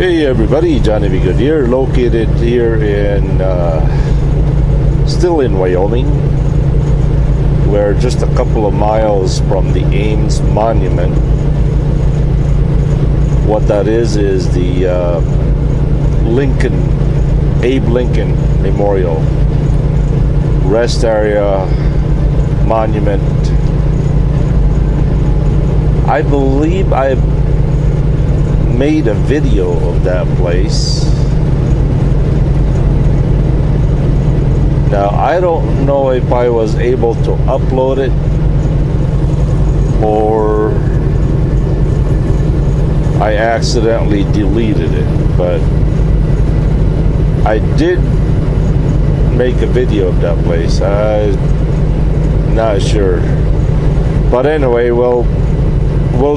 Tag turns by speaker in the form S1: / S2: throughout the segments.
S1: Hey everybody, Johnny B. Good here, located here in, still in Wyoming. We're just a couple of miles from the Ames Monument. What that is the Abe Lincoln Memorial Rest Area Monument. I believe I've made a video of that place. Now I don't know if I was able to upload it or I accidentally deleted it, but I did make a video of that place. I'm not sure, but anyway, we'll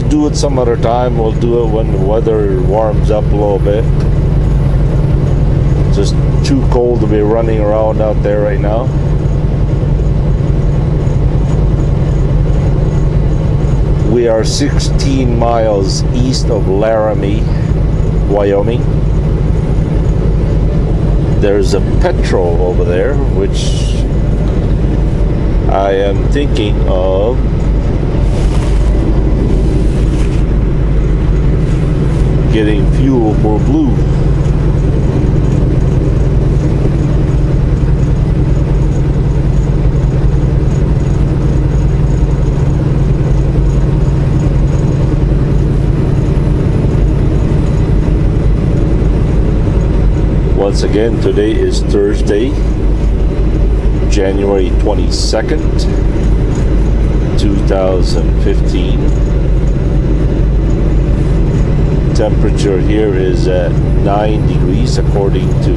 S1: do it some other time. We'll do it when the weather warms up a little bit. It's just too cold to be running around out there right now. We are 16 miles east of Laramie, Wyoming. There's a petrol over there, which I am thinking of getting fuel for Blue. Once again, today is Thursday, January 22nd, 2015. Temperature here is at 9 degrees according to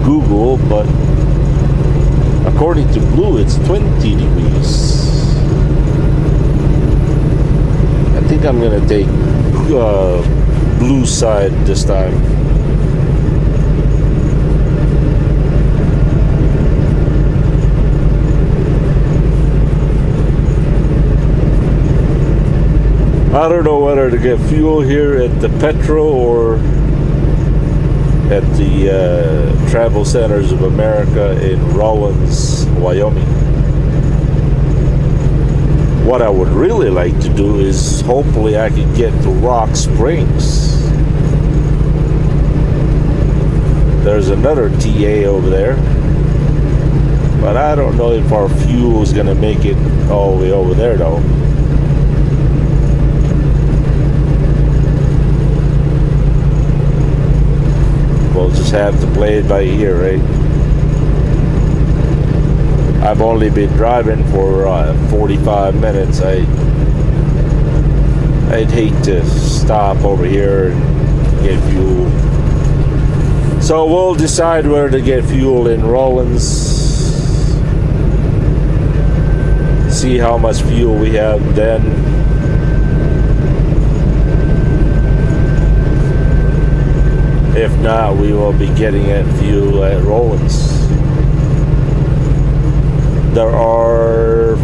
S1: Google, but according to Blue it's 20 degrees. I think I'm gonna take Blue side this time. I don't know whether to get fuel here at the Petro or at the Travel Centers of America in Rawlins, Wyoming. What I would really like to do is hopefully I can get to Rock Springs. There's another TA over there, but I don't know if our fuel is going to make it all the way over there though. We'll just have to play it by ear, right? I've only been driving for 45 minutes. I'd hate to stop over here and get fuel. So we'll decide where to get fuel in Rawlins. See how much fuel we have then. If not, we will be getting at fuel at Rawlins. There are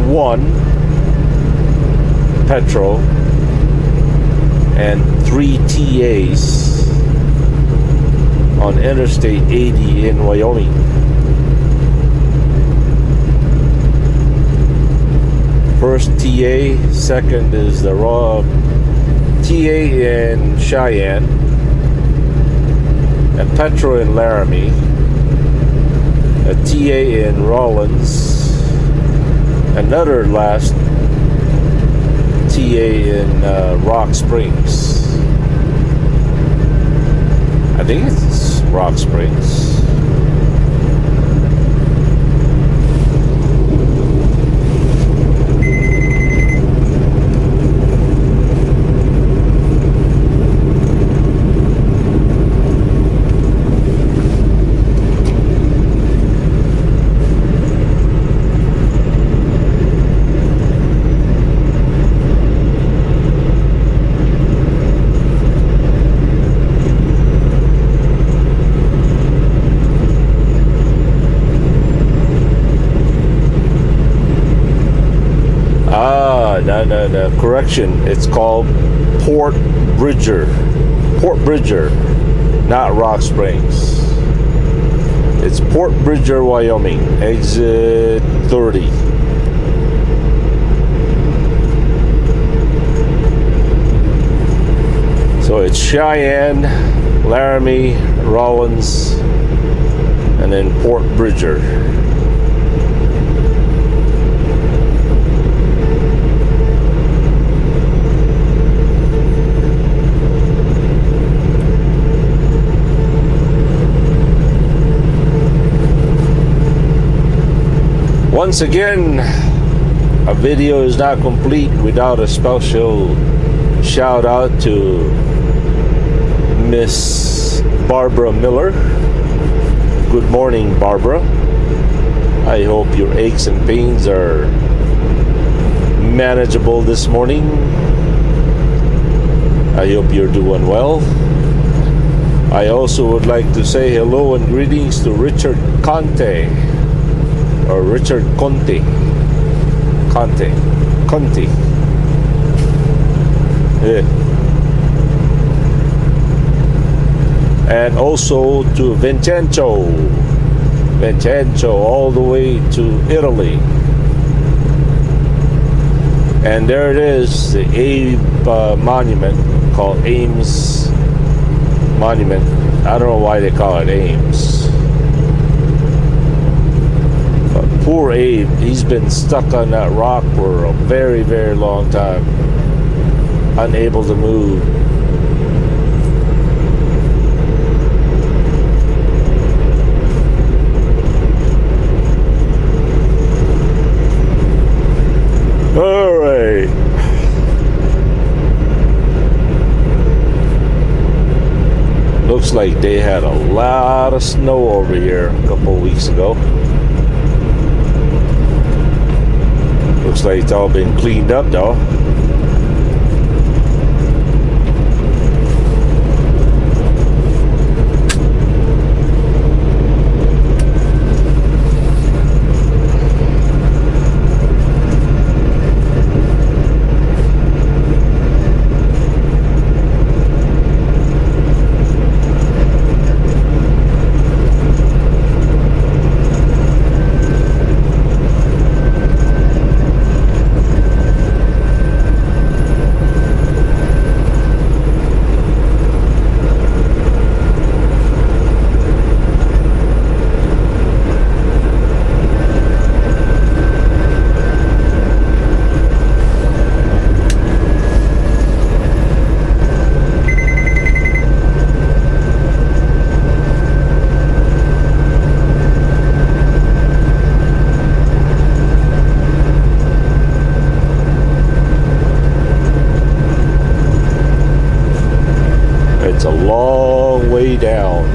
S1: one Petro and 3 TAs on Interstate 80 in Wyoming. First TA, second is the raw TA in Cheyenne, and Petro in Laramie, a TA in Rawlins, another last TA in Rock Springs. I think it's Rock Springs. no, correction. It's called Port Bridger. Port Bridger, not Rock Springs. It's Port Bridger, Wyoming, exit 30. So it's Cheyenne, Laramie, Rollins, and then Port Bridger. Once again, a video is not complete without a special shout out to Miss Barbara Miller. Good morning, Barbara. I hope your aches and pains are manageable this morning. I hope you're doing well. I also would like to say hello and greetings to Richard Conte. Or Richard Conte. Yeah. And also to Vincenzo, all the way to Italy. And there it is, the Abe monument, called Ames Monument. I don't know why they call it Ames. But poor Abe, he's been stuck on that rock for a very, very long time, unable to move. All right. Looks like they had a lot of snow over here a couple of weeks ago. Looks like it's all been cleaned up though. It's a long way down.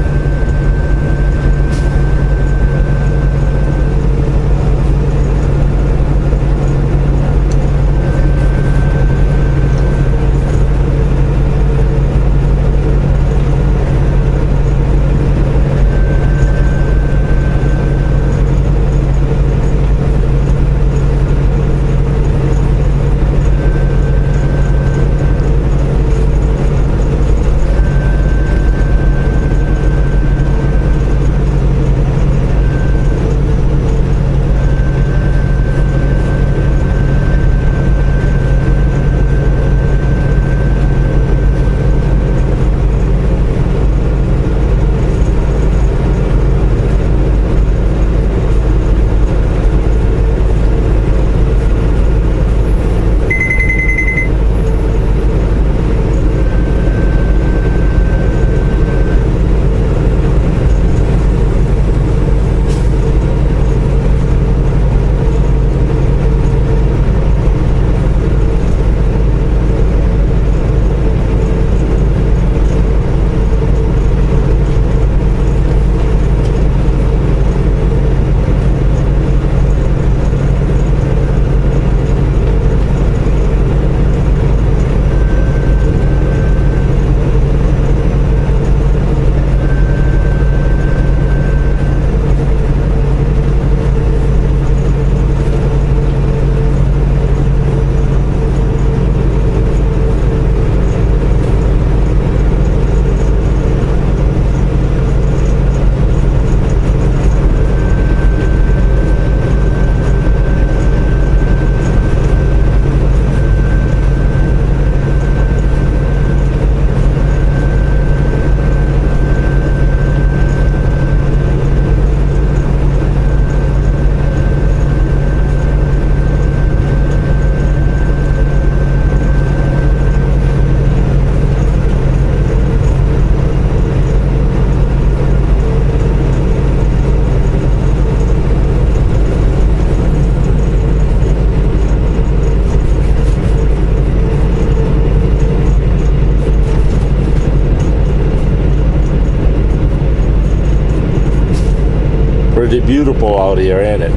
S1: pretty beautiful out here, ain't it?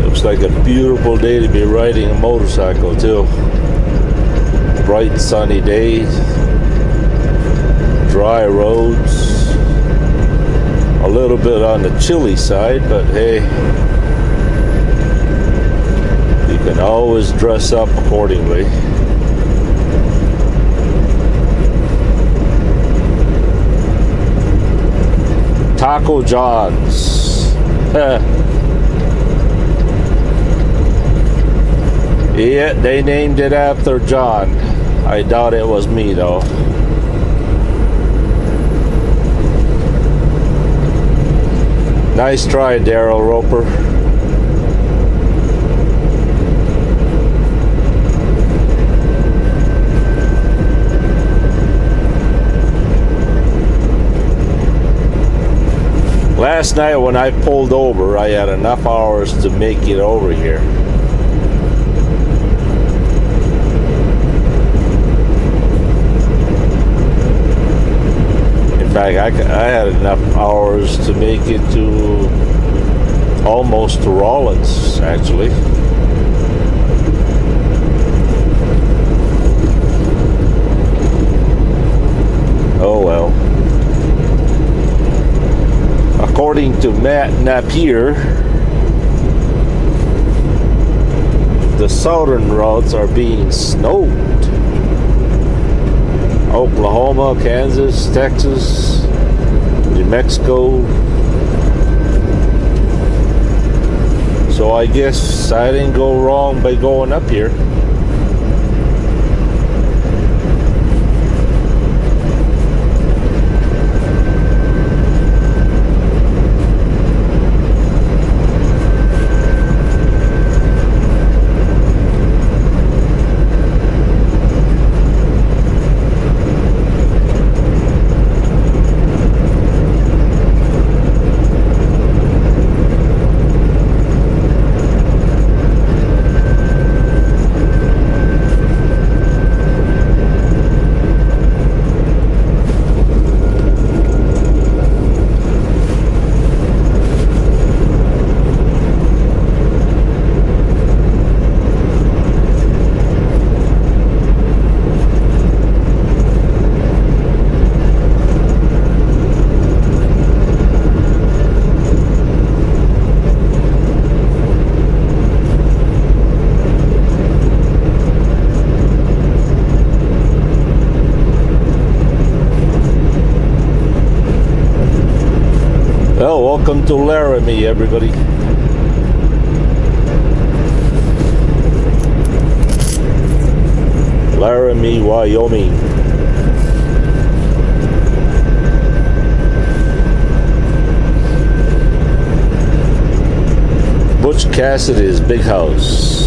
S1: Looks like a beautiful day to be riding a motorcycle too. Bright sunny day, dry roads, a little bit on the chilly side, but hey, you can always dress up accordingly. Taco John's. Yeah, they named it after John. I doubt it was me though. Nice try, Daryl Roper. Last night when I pulled over, I had enough hours to make it over here. In fact, I had enough hours to make it to almost to Rollins, actually. Oh well. According to Matt Napier, the southern routes are being snowed. Oklahoma, Kansas, Texas, New Mexico. So I guess I didn't go wrong by going up here. Well, welcome to Laramie, everybody. Laramie, Wyoming. Butch Cassidy's big house.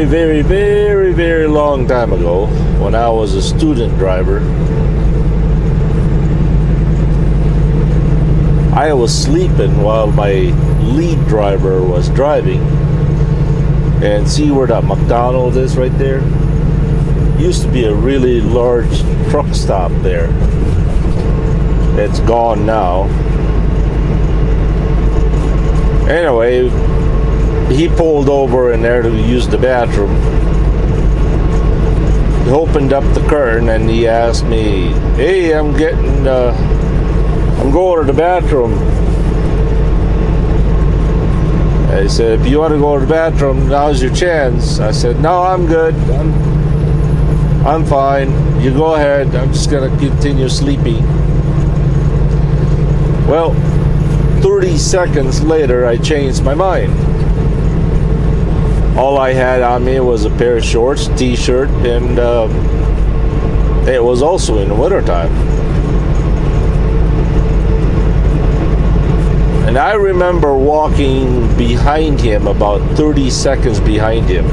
S1: very, very, very, very long time ago, when I was a student driver, I was sleeping while my lead driver was driving. And see where that McDonald's is right there? Used to be a really large truck stop there. It's gone now. Anyway, he pulled over in there to use the bathroom. He opened up the curtain and he asked me, "Hey, I'm going to the bathroom." I said, "If you want to go to the bathroom, now's your chance." I said, "No, I'm good. I'm fine. You go ahead. I'm just going to continue sleeping." Well, 30 seconds later, I changed my mind. All I had on me was a pair of shorts, t-shirt, and it was also in the wintertime. And I remember walking behind him, about 30 seconds behind him.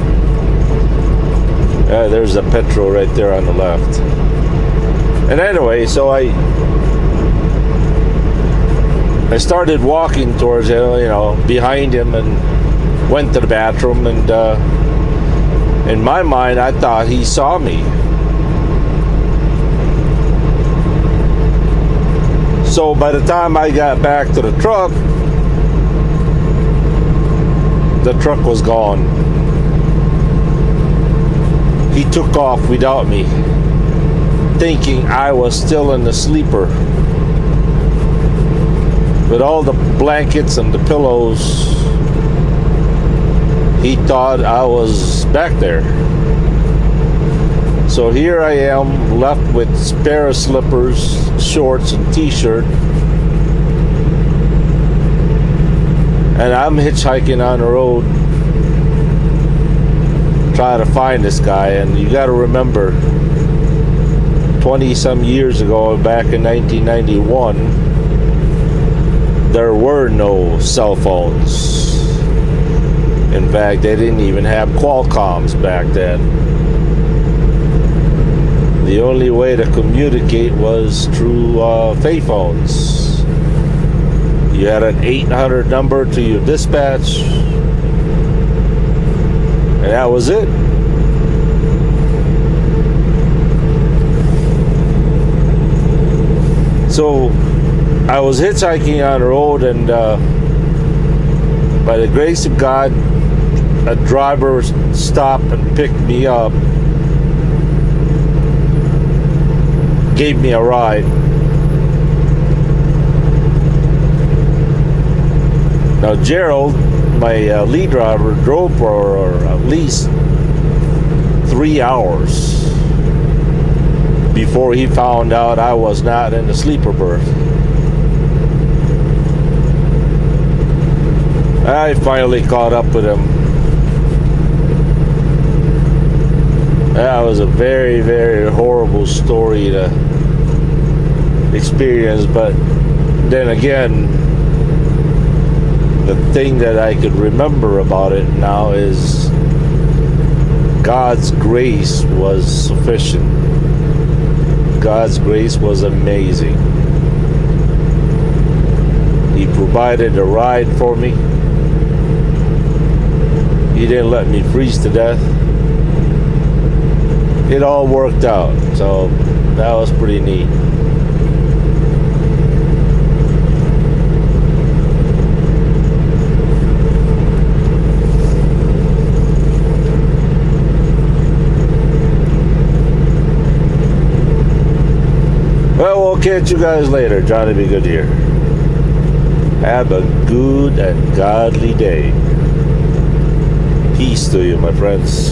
S1: There's a Petro right there on the left. And anyway, so I started walking towards him, behind him, and went to the bathroom. And in my mind, I thought he saw me. So by the time I got back to the truck was gone. He took off without me, thinking I was still in the sleeper. With all the blankets and the pillows, he thought I was back there. So here I am, left with a pair of slippers, shorts, and t-shirt. And I'm hitchhiking on the road, trying to find this guy. And you got to remember, 20-some years ago, back in 1991, there were no cell phones. In fact, they didn't even have Qualcomms back then. The only way to communicate was through payphones. You had an 800 number to your dispatch, and that was it. So I was hitchhiking on the road, and by the grace of God, a driver stopped and picked me up, gave me a ride. Now Gerald, my lead driver, drove for at least 3 hours before he found out I was not in the sleeper berth. I finally caught up with him. That was a very, very horrible story to experience, but then again, the thing that I could remember about it now is God's grace was sufficient. God's grace was amazing. He provided a ride for me. He didn't let me freeze to death. It all worked out, so that was pretty neat. Well, we'll catch you guys later. Johnny Be Good here. Have a good and godly day. Peace to you, my friends.